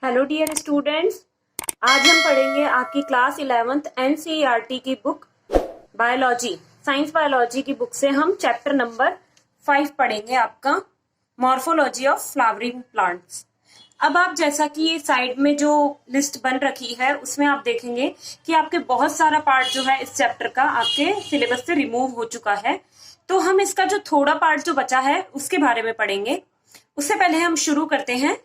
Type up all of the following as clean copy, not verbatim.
Hello dear students, आज हम पढ़ेंगे आपकी क्लास 11th एनसीईआरटी की बुक बायोलॉजी, साइंस बायोलॉजी की बुक से हम चैप्टर नंबर 5 पढ़ेंगे, आपका मॉर्फोलॉजी ऑफ फ्लावरिंग प्लांट्स। अब आप जैसा कि ये साइड में जो लिस्ट बन रखी है उसमें आप देखेंगे कि आपके बहुत सारा पार्ट जो है इस चैप्टर का आपके सिलेबस से रिमूव हो चुका है। तो हम इसका जो थोड़ा पार्ट जो बचा है उसके बारे में पढ़ेंगे। उससे पहले हम शुरू करते हैं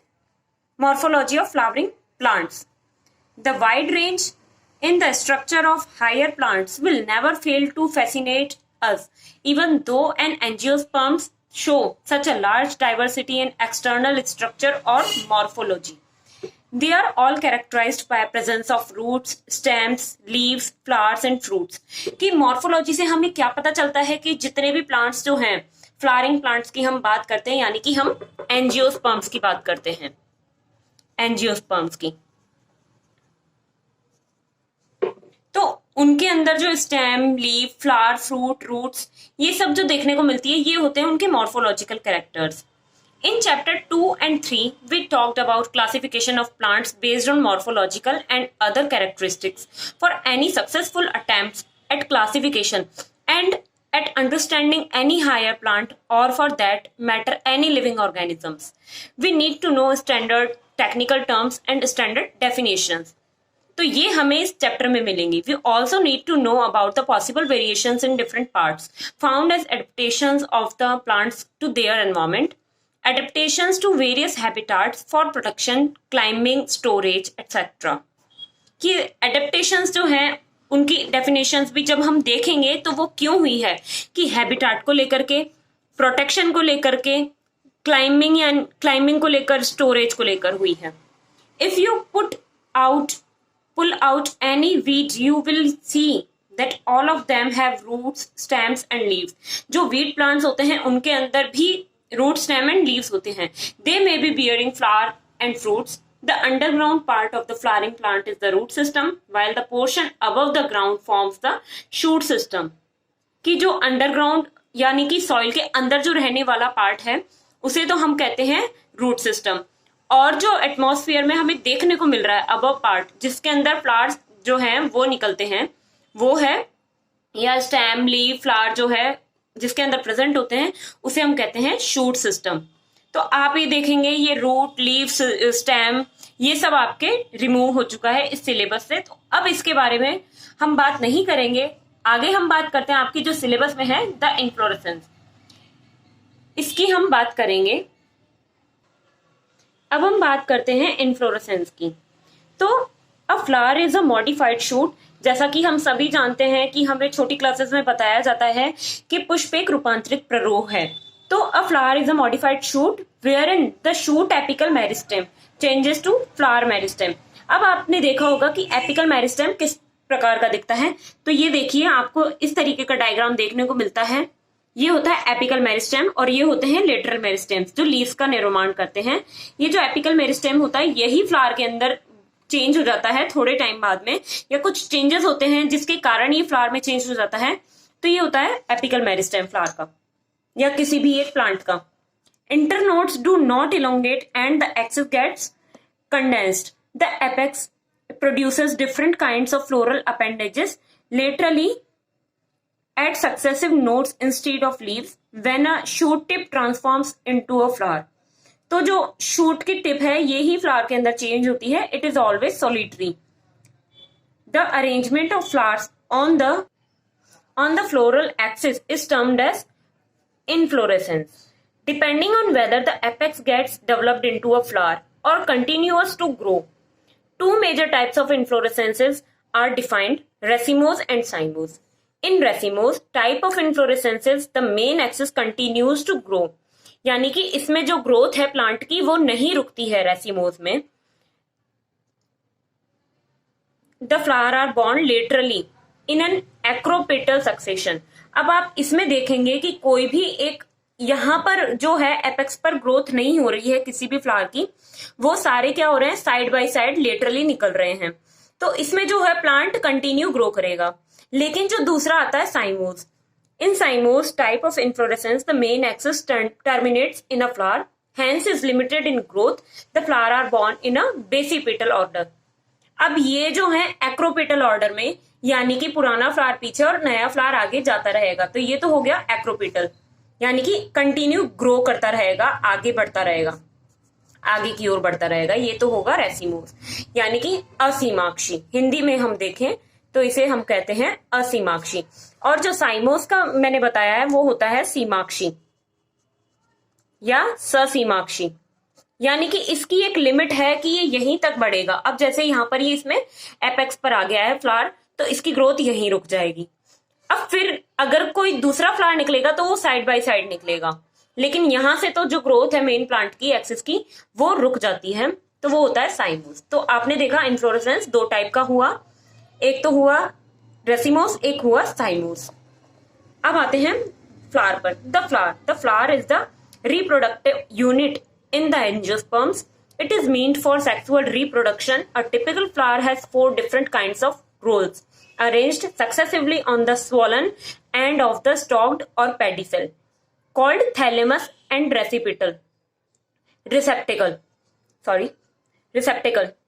Morphology of flowering plants. The wide range in the structure of higher plants will never fail to fascinate us, even though an angiosperms show such a large diversity in external structure or morphology. They are all characterized by presence of roots, stems, leaves, flowers and fruits. कि morphology से हमें क्या पता चलता है कि जितने भी plants जो हैं, flowering plants की हम बात करते हैं, यानी कि हम angiosperms की बात करते हैं, एंजियोस्पर्म्स की, तो उनके अंदर जो stem, leaf, flower, fruit, roots, ये सब जो देखने को मिलती है, ये होते हैं उनके morphological characters. In chapter 2 and 3 we talked about classification of plants based on morphological and other characteristics for any successful attempts at classification and at understanding any higher plant or for that matter any living organisms. We need to know standard technical terms and standard definitions. तो ये हमें इस chapter में मिलेंगी। We also need to know about the possible variations in different parts found as adaptations of the plants to their environment, adaptations to various habitats for protection, climbing, storage, etc. कि adaptations जो हैं उनकी definitions भी जब हम देखेंगे तो वो क्यों हुई है कि हैबिटाट को लेकर के, प्रोटेक्शन को लेकर के, क्लाइंबिंग को लेकर, स्टोरेज को लेकर हुई है। If you pull out any weed you will see that all of them have roots, stems and leaves. जो वीड प्लांट्स होते हैं उनके अंदर भी रूट, स्टेम एंड लीव्स होते हैं। They may be bearing flower and fruits. The underground part of the flowering plant is the root system, while the portion above the ground forms the shoot system. कि जो underground यानी कि soil के अंदर जो रहने वाला पार्ट है उसे तो हम कहते हैं रूट सिस्टम, और जो एटमॉस्फेयर में हमें देखने को मिल रहा है अबव पार्ट जिसके अंदर फ्लावर्स जो हैं वो निकलते हैं, वो है, या स्टेम, लीफ, फ्लावर जो है जिसके अंदर प्रेजेंट होते हैं उसे हम कहते हैं शूट सिस्टम। तो आप ये देखेंगे ये रूट, लीफ, स्टेम, ये सब आपके रिमूव हो चुका है इस सिलेबस से। तो अब इसके बारे में हम बात नहीं करेंगे। आगे हम बात करते हैं आपकी जो सिलेबस में है द इन्फ्लोरेसेंस, इसकी हम बात करेंगे। अब हम बात करते हैं इन्फ्लोरेसेंस की। तो a flower is a modified shoot. जैसा कि हम सभी जानते हैं कि हमें छोटी क्लासेस में बताया जाता है कि पुष्प एक रूपांतरित प्ररोह है। तो a flower is a modified shoot where in the shoot apical meristem changes to flower meristem. अब आपने देखा होगा कि एपिकल मेरिस्टेम किस प्रकार का दिखता है। तो ये देखिए, आपको इस तरीके का डायग्राम देखने को मिलता है। ये होता है एपिकल मेरिस्टेम और ये होते हैं लेटरल मेरिस्टेम्स जो लीव्स का निर्माण करते हैं। ये जो एपिकल मेरिस्टेम होता है यही फ्लावर के अंदर चेंज हो जाता है थोड़े टाइम बाद में, या कुछ चेंजेस होते हैं जिसके कारण ये फ्लावर में चेंज हो जाता है। तो ये होता है एपिकल मेरिस्टेम फ्लावर का या किसी भी एक प्लांट का। Internodes do not elongate and the axis gets condensed. The apex produces different kinds of floral appendages laterally at successive nodes instead of leaves when a shoot tip transforms into a flower. तो जो shoot की tip है ये ही flower के अंदर change होती है। It is always solitary. The arrangement of flowers on the floral axis is termed as inflorescence. Depending on whether the apex gets developed into a flower or continues to grow. Two major types of inflorescences are defined, racemose and cymose. In racemose type of inflorescences, the main axis continues to grow. यानी कि इसमें जो growth है plant की वो नहीं रुकती है racemose में। The flower are borne laterally in an acropetal succession. अब आप इसमें देखेंगे कि कोई भी एक यहाँ पर जो है एपेक्स पर ग्रोथ नहीं हो रही है किसी भी फ्लावर की, वो सारे क्या हो रहे हैं, साइड बाय साइड लेटरली निकल रहे हैं। तो इसमें जो है प्लांट कंटिन्यू ग्रो करेगा। लेकिन जो दूसरा आता है साइमोस, इन साइमोस type of inflorescence the main axis terminates in a flower hence is limited in growth. The flower are born in a basipetal order. अब ये जो है एक्रोपेटल ऑर्डर में, यानी कि पुराना फ्लावर पीछे और नया फ्लावर आगे जाता रहेगा, तो ये तो हो गया एक्रोपेटल, यानी कि कंटिन्यू ग्रो करता रहेगा, आगे बढ़ता रहेगा, आगे की ओर बढ़ता रहेगा। ये तो होगा रेसिमोस, यानी कि असीमाक्षी। हिंदी में हम देखें तो इसे हम कहते हैं असीमाक्षी। और जो साइमोस का मैंने बताया है वो होता है सीमाक्षी या ससीमाक्षी, यानी कि इसकी एक लिमिट है कि ये यहीं तक बढ़ेगा। अब जैसे यहां पर ये इसमें एपेक्स पर आ गया है फ्लावर, तो इसकी ग्रोथ यहीं रुक जाएगी। अब फिर अगर कोई दूसरा फ्लावर निकलेगा तो वो साइड बाय साइड निकलेगा, लेकिन यहां से तो जो ग्रोथ है मेन प्लांट की एक्सिस की वो रुक जाती है, तो वो होता है साइमोस। तो आपने देखा इन्फ्लोरेसेंस दो टाइप का हुआ, एक तो हुआ रेसिमोस, एक हुआ साइमोस। अब आते हैं फ्लावर पर। The flower is the reproductive unit in the angiosperms. It is meant for sexual reproduction. A typical flower has 4 different kinds of rolls arranged successively on the swollen end of the stalked or pedicel, called thalamus and receptacle.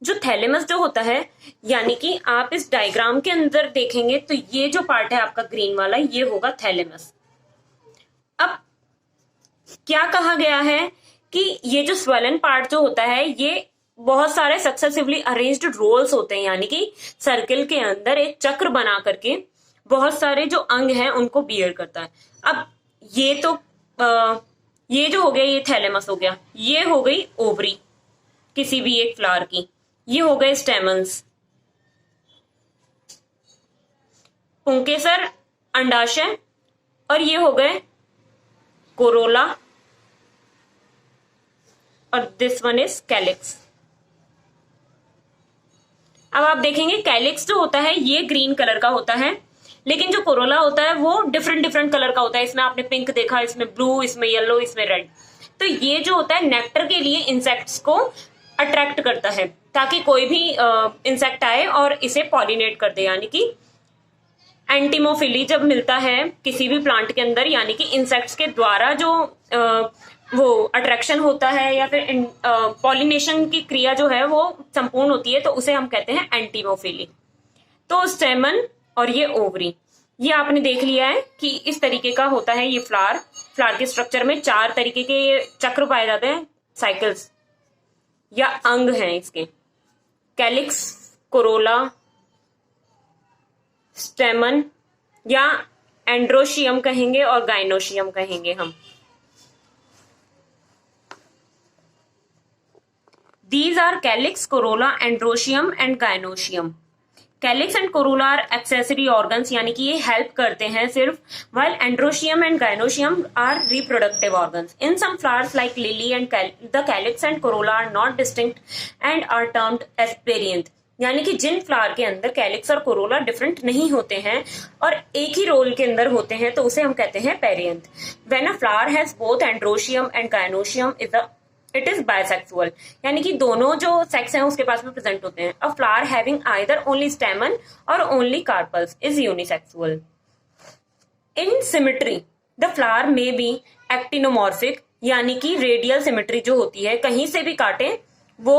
जो thalamus जो होता है, यानी कि आप इस diagram के अंदर देखेंगे तो ये जो पार्ट है आपका ग्रीन वाला, ये होगा थैलेमस। अब क्या कहा गया है कि ये जो स्वेलन पार्ट जो होता है ये बहुत सारे सक्सेसिवली अरेंज्ड रोल्स होते हैं, यानी कि सर्किल के अंदर एक चक्र बना करके बहुत सारे जो अंग हैं उनको बियर करता है। अब ये तो ये जो हो गया ये थैलेमस हो गया, ये हो गई ओवरी किसी भी एक फ्लावर की, ये हो गए स्टेमन्स, पुंकेसर अंडाशय, और ये हो गए कोरोला, और दिस वन इज कैलिक्स। अब आप देखेंगे कैलिक्स जो होता है ये ग्रीन कलर का होता है, लेकिन जो कोरोला होता है वो डिफरेंट कलर का होता है। इसमें आपने पिंक देखा, इसमें ब्लू, इसमें येलो, इसमें रेड। तो ये जो होता है नेक्टर के लिए इंसेक्ट्स को अट्रैक्ट करता है, ताकि कोई भी इंसेक्ट आए और इसे पॉलिनेट कर दे, यानी कि एंटीमोफिली जब मिलता है किसी भी प्लांट के अंदर, यानी कि इंसेक्ट्स के द्वारा जो वो अट्रैक्शन होता है या फिर पॉलिनेशन की क्रिया जो है वो संपूर्ण होती है, तो उसे हम कहते हैं एंटीमोफिली। तो स्टेमन और ये ओवरी, ये आपने देख लिया है कि इस तरीके का होता है ये फ्लावर के स्ट्रक्चर में 4 तरीके के चक्र पाए जाते हैं, साइकिल्स या अंग हैं इसके, कैलिक्स, कोरोला, स्टेमन या एंड्रोशियम कहेंगे और गाइनोशियम कहेंगे हम। These are calyx, corolla, androecium and gynoecium. Calyx and corolla are accessory organs, यानी कि ये हेल्प करते हैं सिर्फ, while androecium and gynoecium are reproductive organs. In some flowers like lily and the calyx and corolla are not distinct and are termed as perianth. यानी कि जिन flower के अंदर कैलिक्स और कोरोला डिफरेंट नहीं होते हैं और एक ही रोल के अंदर होते हैं, तो उसे हम कहते हैं perianth. When a flower has both androecium and gynoecium it is bisexual, यानी कि दोनों जो सेक्स हैं उसके पास में प्रेजेंट होते हैं। A flower having either only stamen और only carpels is unisexual. In symmetry the flower may be actinomorphic, यानी कि रेडियल सिमेट्री जो होती है, कहीं से भी काटे वो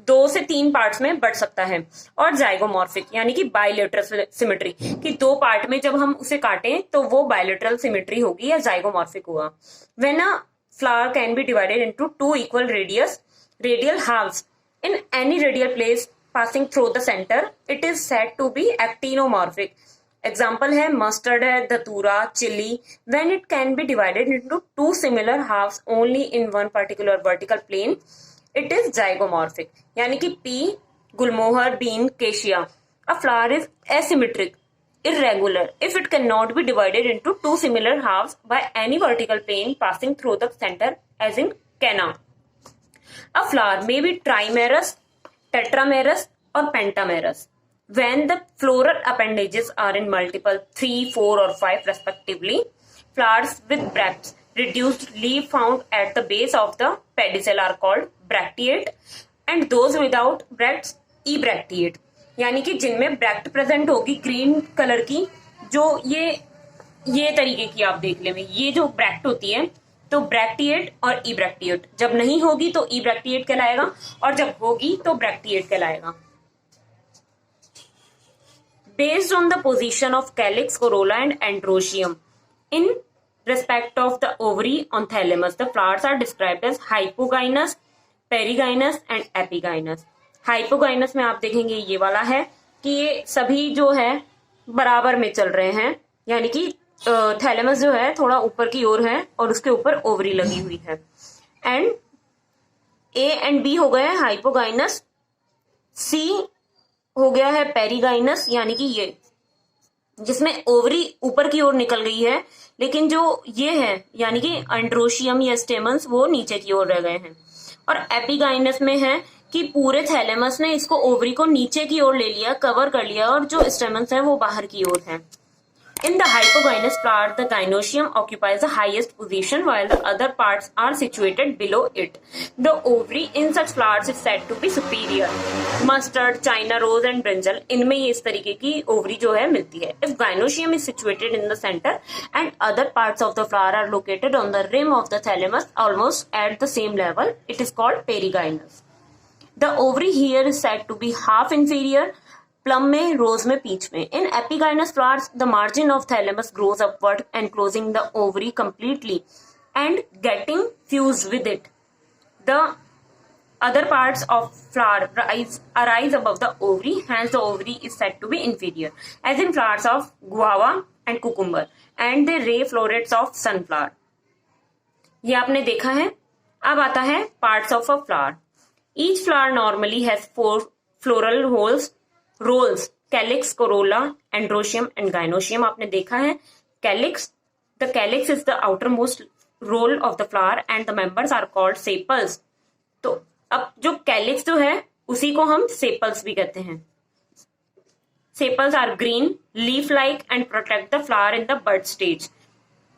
2 से 3 पार्ट्स में बढ़ सकता है, और जाइगोमॉर्फिक, यानी कि बायलेटरल सिमेट्री कि 2 पार्ट में जब हम उसे काटें तो वो बायलेटरल सिमेट्री होगी या होगा। When a flower can be divided into 2 equal radial halves in any radial place passing through the center, it is said to be actinomorphic. Example है mustard है, धतूरा, chili. When it can be divided into 2 similar halves only in one particular vertical plane, it is zygomorphic. यानी कि pea, Gulmohar, bean, cassia. A flower is asymmetric, irregular if it cannot be divided into 2 similar halves by any vertical plane passing through the center, as in canna. A flower may be trimerous, tetramerous or pentamerous when the floral appendages are in multiple 3, 4 or 5 respectively. Flowers with bracts, reduced leaf found at the base of the pedicel are called bracteate, and those without bracts ebracteate, यानी कि जिनमें bract present होगी green colour की, जो ये तरीके की आप देख ले, ये जो ब्रैक्ट होती है तो ब्रैक्टिएट और इब्रैक्टिएट, जब नहीं होगी तो इब्रैक्टिएट कहलाएगा और जब होगी तो ब्रैक्टिएट कहलाएगा। Based on the position of calyx, corolla and androecium in respect of the ovary on thalamus, the flowers are described as hypogynous, perigynous and epigynous. Hypogynous में आप देखेंगे ये वाला है कि ये सभी जो है बराबर में चल रहे हैं, यानी कि थैलेमस जो है थोड़ा ऊपर की ओर है और उसके ऊपर ओवरी लगी हुई है। एंड ए एंड बी हो गए हाइपोगाइनस, सी हो गया है पेरिगाइनस, यानी कि ये जिसमें ओवरी ऊपर की ओर निकल गई है, लेकिन जो ये है यानी कि एंड्रोशियम या स्टेमन्स वो नीचे की ओर रह गए हैं। और एपिगाइनस में है कि पूरे थैलेमस ने इसको ओवरी को नीचे की ओर ले लिया, कवर कर लिया, और जो स्टेमन्स है वो बाहर की ओर है। In the hypogynous flower, the gynoecium occupies the highest position while the other parts are situated below it. The ovary in such flowers is said to be superior. Mustard, China rose and brinjal, इनमें ये इस तरीके की ovary जो है मिलती है। If gynoecium is situated in the center and other parts of the flower are located on the rim of the thalamus almost at the same level, it is called perigynous. The ovary here is said to be half inferior. Plum में, rose में, peach में। In epigynous flowers the margin of thalamus grows upward enclosing the ovary completely and getting fused with it. The other parts of flower arise above the ovary, hence the ovary is said to be inferior, as in flowers of guava and cucumber and the ray florets of sunflower. ये आपने देखा है। अब आता है parts of a flower. Each flower normally has 4 floral roles, calyx, corolla, androecium and gynoecium आपने देखा है। The calyx is the outermost roll of the flower and the members are called sepals. तो अब जो कैलिक्स जो है उसी को हम सेपल्स भी कहते हैं। Sepals are green, leaf like and protect the flower in the bud stage.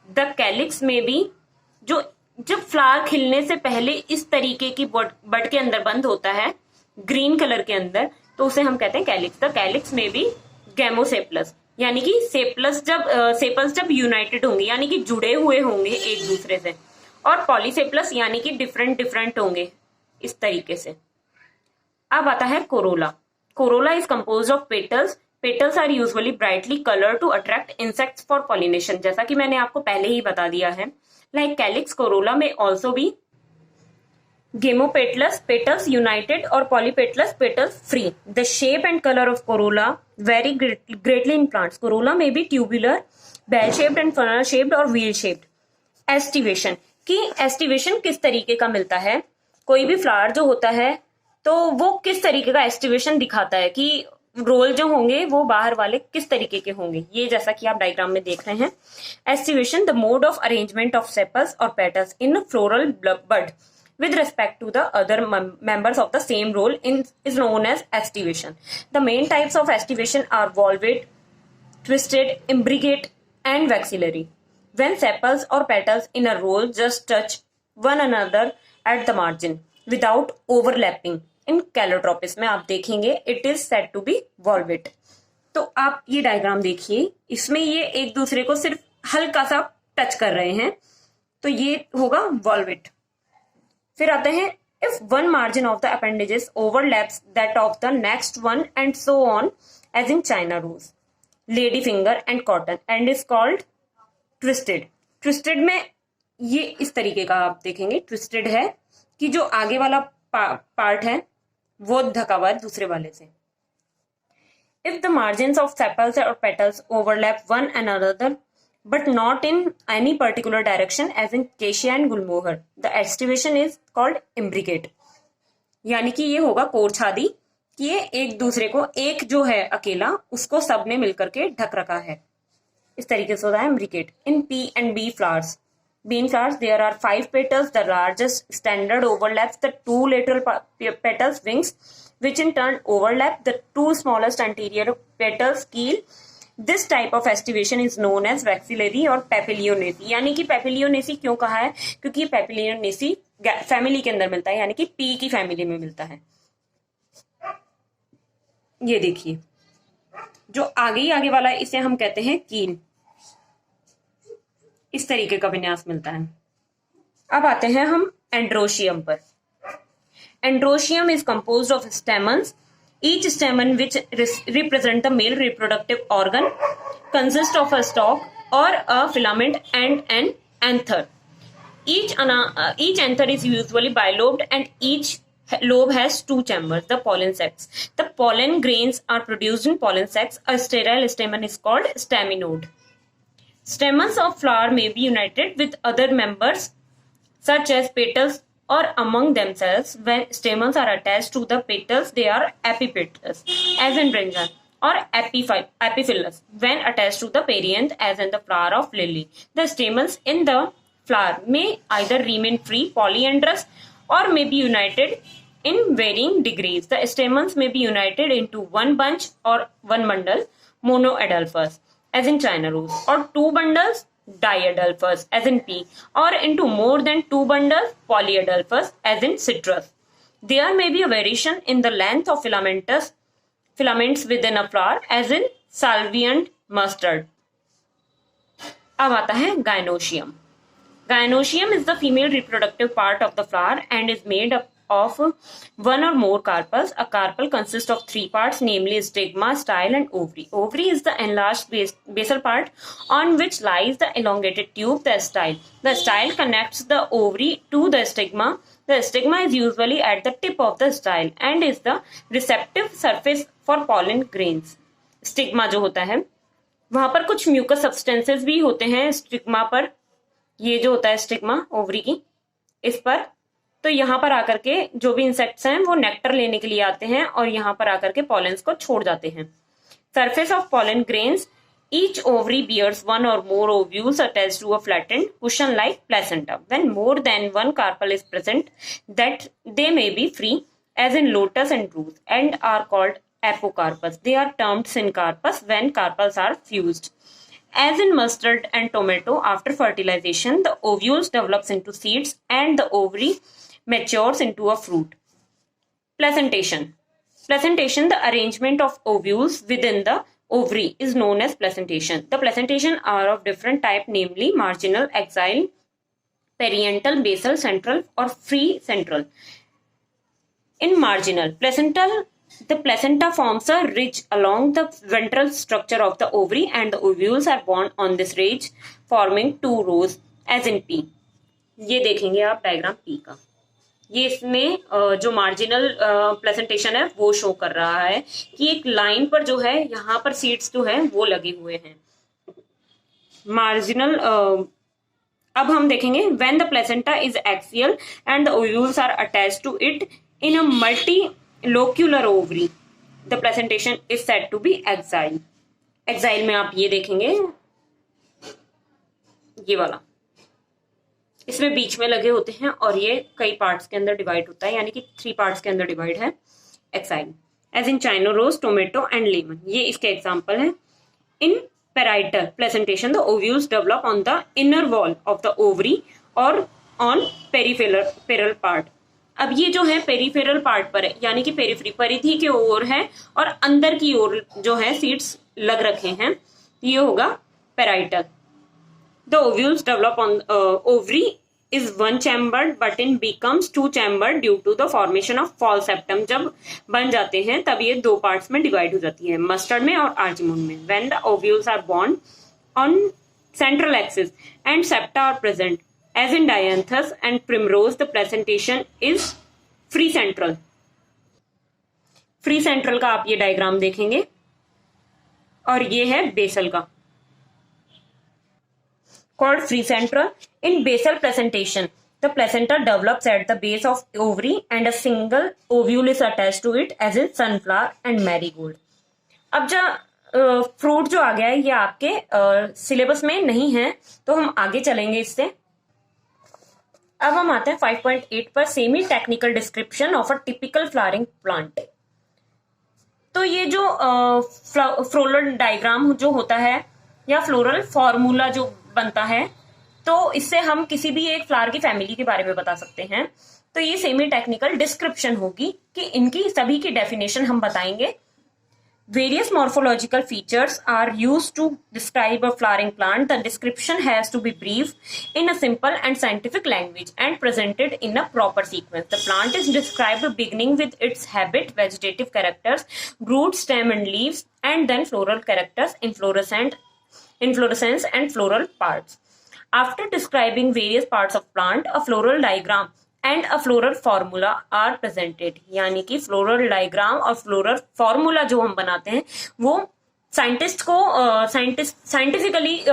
The calyx में भी जो जब फ्लावर खिलने से पहले इस तरीके की बड के अंदर बंद होता है ग्रीन कलर के अंदर, तो उसे हम कहते हैं कैलिक्स। द कैलिक्स में भी गैमोसेपलस, यानी कि सेपल्स जब यूनाइटेड होंगे यानी कि जुड़े हुए होंगे एक दूसरे से, और पॉलीसेपलस यानी कि डिफरेंट होंगे इस तरीके से। अब आता है corolla. Corolla is compose of petals. Petals are usually brightly colour to attract insects for pollination, जैसा कि मैंने आपको पहले ही बता दिया है। लाइक कैलिक्स, कोरोला में ऑल्सो भी गेमोपेटलस, पेटल्स यूनाइटेड, और polypetalous, petals free. The shape and colour of corolla very greatly in plants. Corolla में भी tubular, bell shaped and funnel shaped और व्हील शेप्ड। एस्टिवेशन की एस्टिवेशन किस तरीके का मिलता है, कोई भी फ्लावर जो होता है तो वो किस तरीके का एस्टिवेशन दिखाता है कि रोल जो होंगे वो बाहर वाले किस तरीके के होंगे, ये जैसा कि आप डायग्राम में देख रहे हैं। Aestivation the mode of arrangement of sepals और petals in floral bud with respect to the other members of the same role is known as estivation. The main types of estivation are valvate, twisted, imbricate and vexillary. When sepals or petals in a roll just touch one another at the margin without overlapping. In calotropis में आप देखेंगे it is said to be valvate. तो आप ये diagram देखिए, इसमें ये एक दूसरे को सिर्फ हल्का सा टच कर रहे हैं, तो ये होगा valvate. फिर आते हैं if one margin of the appendages overlaps that of the next one and so on, as in China rose, lady finger and cotton, and is called twisted. Twisted में ये इस तरीके का आप देखेंगे, twisted है कि जो आगे वाला पार्ट है वो ढका हुआ है दूसरे वाले से। If the margins of sepals or petals overlap one another but not in any particular direction, as in Acacia and Gulmohar, the estivation is called imbricate. यानी कि ये होगा कोरछादी कि ये एक दूसरे को, एक जो है अकेला उसको सब ने मिलकर के ढक रखा है, इस तरीके से होता है imbricate. In P and B flowers, bean flowers, there are 5 petals. The largest standard overlaps the 2 lateral petals wings, which in turn overlap the 2 smallest anterior petals keel. This type of estivation is known as vexillary और papilionaceae. यानी कि papilionaceae क्यों कहा है, क्योंकि papilionaceae family के अंदर मिलता है, यानी कि पी की फैमिली में मिलता है। ये देखिए जो आगे वाला इसे हम कहते हैं कील, इस तरीके का विन्यास मिलता है। अब आते हैं हम एंड्रोशियम पर। Androecium is composed of stamens, each stamen which represent the male reproductive organ consist of a stalk or a filament and an anther. Each anther is usually bilobed and each lobe has two chambers, the pollen sacs. The pollen grains are produced in pollen sacs. A sterile stamen is called staminode. Stamens of flower may be united with other members such as petals or among themselves. When stamens are attached to the petals, they are epipetals, as in brinjal, or epiphyllous when attached to the perianth, as in the flower of lily. The stamens in the flower may either remain free, polyandrous, or may be united in varying degrees. The stamens may be united into one bunch or one bundle, monoadelphous, as in China rose, or two bundles, diadelphous, as in pea, or into more than two bundles, polyadelphous, as in citrus. There may be a variation in the length of filaments within a flower, as in salvient mustard. अब आता है gynoecium. Gynoecium is the female reproductive part of the flower and is made up of one or more carpels. A carpel consists of three parts, namely stigma, style, and ovary. Ovary is the enlarged basal part on which lies the elongated tube, the style. The style connects the ovary to the stigma. The stigma is usually at the tip of the style and is the receptive surface for pollen grains. Stigma जो होता है वहां पर कुछ mucus substances भी होते हैं stigma पर। ये जो होता है स्टिग्मा ओवरी की इस पर, तो यहाँ पर आकर के जो भी इंसेक्ट्स हैं वो नेक्टर लेने के लिए आते हैं और यहाँ पर आकर के पॉलेंस को छोड़ जाते हैं। Surface of pollen grains, each ovary bears one और more ovules attached to a flattened cushion like placenta. When more than one carpel is present, that they may be free, as in lotus and rose, and are called apocarpus. They are termed syncarpus when carpels are fused. As in mustard and tomato, after fertilization, the ovules develops into seeds and the ovary matures into a fruit. Placentation. Placentation, the arrangement of ovules within the ovary, is known as placentation. The placentation are of different type, namely marginal, axial, periantal, basal, central, or free central. In marginal, the placenta forms a ridge along the ventral structure of the ovary and the ovules are borne on this ridge, forming two rows, as in P. ये देखेंगे आप diagram P का। ये इसमें जो marginal placentation है वो show कर रहा है कि एक लाइन पर जो है यहाँ पर सीड्स जो है वो लगे हुए हैं। मार्जिनल अब हम देखेंगे when the placenta is axial and the ovules are attached to it in a multilocular ovary, the placentation is said to be axile. Axile में आप ये देखेंगे ये वाला, इसमें बीच में लगे होते हैं और ये कई पार्ट्स के अंदर डिवाइड होता है, यानी कि 3 पार्ट्स के अंदर डिवाइड है axile, as in china rose, tomato and lemon. ये इसके एग्जांपल है। In parietal placentation the ovules develop on the inner wall of the ovary और ऑन पेरिफेरल पार्ट। अब ये जो है पेरिफेरल पार्ट पर है, यानी कि पेरिफेरी परिधि के ओर है और अंदर की ओर जो है सीड्स लग रखे हैं, ये होगा parietal. The ovules develop on ovary is one chambered but in becomes two chambered due to the formation of fall septum. जब बन जाते हैं तब ये 2 पार्ट्स में डिवाइड हो जाती है, मस्टर्ड में और आर्जिमोन में। When the ovules are born on central axis and septa are present, as in dianthus and primrose, the placentation is free central. Free central का आप ये डायग्राम देखेंगे और ये है बेसल का, called free central. In basal placentation, the placenta develops at the base of ovary and a single ovule is attached to it, as in sunflower and marigold. अब जो फ्रूट जो आ गया है ये आपके सिलेबस में नहीं है तो हम आगे चलेंगे इससे। अब हम आते हैं 5.8 पर, semi technical description of a typical flowering plant. तो ये जो फ्लोरल डायग्राम जो होता है या फ्लोरल फॉर्मूला जो बनता है, तो इससे हम किसी भी एक फ्लावर की फैमिली के बारे में बता सकते हैं। तो ये सेमी टेक्निकल डिस्क्रिप्शन होगी कि इनकी सभी की डेफिनेशन हम बताएंगे। Various morphological features are used to describe a flowering plant. The description has to be brief, in a simple and scientific language, and presented in a proper sequence. The plant is described beginning with its habit, vegetative characters, root, stem and leaves, and then floral characters, inflorescence and floral parts. After describing various parts of plant, a floral diagram and a floral formula are presented. यानी कि floral diagram और floral formula जो हम बनाते हैं वो scientist को scientifically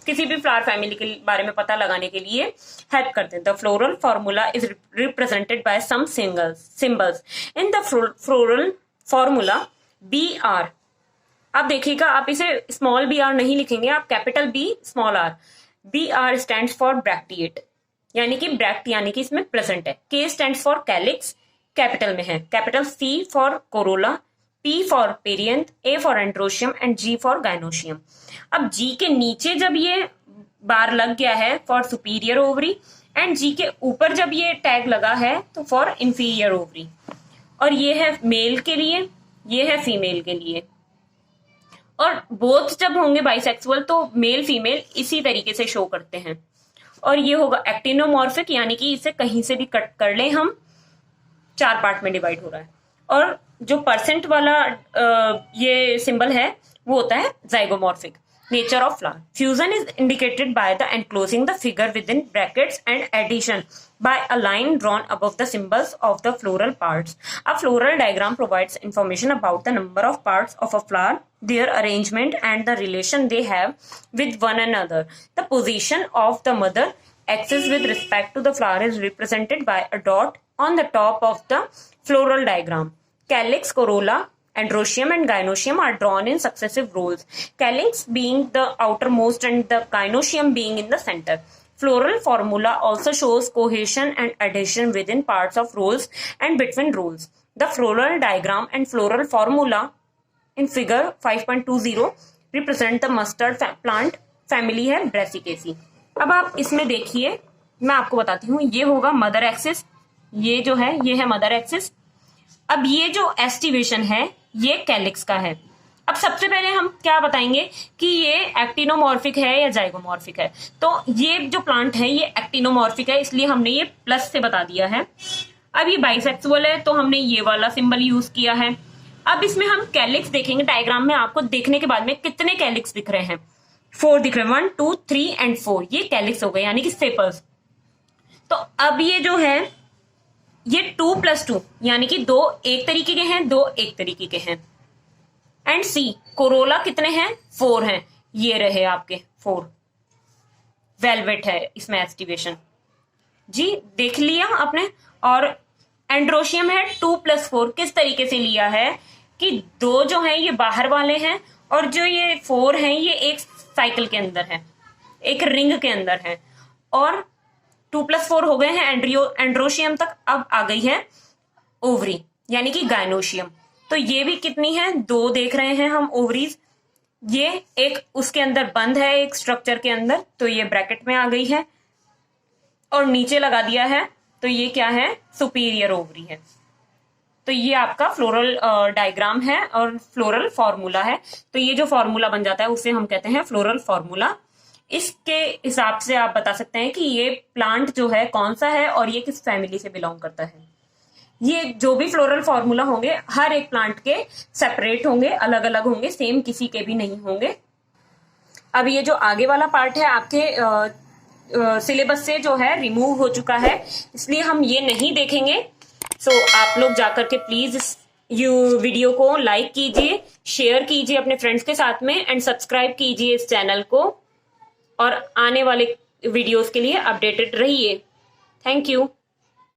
किसी भी फ्लावर फैमिली के बारे में पता लगाने के लिए हेल्प करते हैं। The floral formula is represented by some symbols in the floral formula B R. अब देखिएगा, आप इसे स्मॉल बी आर नहीं लिखेंगे, आप capital B small R. B R stand for bracteate, यानी कि ब्रैक्ट यानी कि इसमें प्रेजेंट है। के स्टैंड्स फॉर कैलिक्स, कैपिटल में है। Capital C for corolla, P for perianth, A for androecium and G for gynoecium. अब जी के नीचे जब ये बार लग गया है फॉर सुपीरियर ओवरी, एंड जी के ऊपर जब ये टैग लगा है तो फॉर इंफीरियर ओवरी। और ये है मेल के लिए, ये है फीमेल के लिए। और बोथ जब होंगे बाइसेक्सुअल तो मेल फीमेल इसी तरीके से शो करते हैं। और ये होगा एक्टिनोमॉर्फिक, यानी कि इसे कहीं से भी कट कर लें हम, 4 पार्ट में डिवाइड हो रहा है। और जो परसेंट वाला ये सिंबल है वो होता है zygomorphic. Nature of flower fusion is indicated by the enclosing the figure within brackets and addition by a line drawn above the symbols of the floral parts. A floral diagram provides information about the number of parts of a flower, their arrangement and the relation they have with one another. The position of the mother axis with respect to the flower is represented by a dot on the top of the floral diagram. Calyx, corolla, androecium and gynoecium are drawn in successive rows, calyx being the outermost and the gynoecium being in the center. Floral formula also shows cohesion and adhesion within parts of rows and between rows. The floral diagram and floral formula in figure 5.20 represent the mustard plant family है Brassicaceae. अब आप इसमें देखिए, मैं आपको बताती हूँ, ये होगा मदर एक्सिस, ये जो है ये है मदर एक्सिस। अब ये जो एस्टिवेशन है ये कैलिक्स का है। अब सबसे पहले हम क्या बताएंगे कि ये एक्टिनोमॉर्फिक है या जाइगोमॉर्फिक है। तो ये जो प्लांट है ये एक्टिनोमॉर्फिक है, इसलिए हमने ये प्लस से बता दिया है। अब ये बाइसेक्सुअल है तो हमने ये वाला सिंबल यूज किया है। अब इसमें हम कैलिक्स देखेंगे डायग्राम में, आपको देखने के बाद में कितने कैलिक्स दिख रहे हैं, 4 दिख रहे हैं, 1 2 3 एंड 4, ये कैलिक्स हो गए यानी कि सेपल्स। तो अब ये जो है ये 2 + 2 यानी कि 2 एक तरीके के हैं, 2 एक तरीके के हैं। एंड सी कोरोला कितने हैं, 4 हैं, ये रहे आपके 4। वेलवेट है इसमें एस्टिवेशन जी, देख लिया आपने। और एंड्रोशियम है 2 + 4, किस तरीके से लिया है कि 2 जो है ये बाहर वाले हैं और जो ये 4 हैं ये एक साइकिल के अंदर है, एक रिंग के अंदर है। और 2 + 4 हो गए हैं एंड्रोशियम तक। अब आ गई है ओवरी यानी कि गाइनोशियम। तो ये भी कितनी है, 2 देख रहे हैं हम ओवरीज। ये एक उसके अंदर बंद है एक स्ट्रक्चर के अंदर, तो ये ब्रैकेट में आ गई है और नीचे लगा दिया है, तो ये क्या है, सुपीरियर ओवरी है। तो ये आपका फ्लोरल डायग्राम है और फ्लोरल फॉर्मूला है। तो ये जो फॉर्मूला बन जाता है उसे हम कहते हैं फ्लोरल फॉर्मूला। इसके हिसाब से आप बता सकते हैं कि ये प्लांट जो है कौन सा है और ये किस फैमिली से बिलोंग करता है। ये जो भी फ्लोरल फॉर्मूला होंगे हर एक प्लांट के सेपरेट होंगे, अलग अलग होंगे, सेम किसी के भी नहीं होंगे। अब ये जो आगे वाला पार्ट है आपके सिलेबस से जो है रिमूव हो चुका है, इसलिए हम ये नहीं देखेंगे। सो आप लोग जाकर के प्लीज इस वीडियो को लाइक कीजिए, शेयर कीजिए अपने फ्रेंड्स के साथ में एंड सब्सक्राइब कीजिए इस चैनल को और आने वाले वीडियोस के लिए अपडेटेड रहिए। Thank you.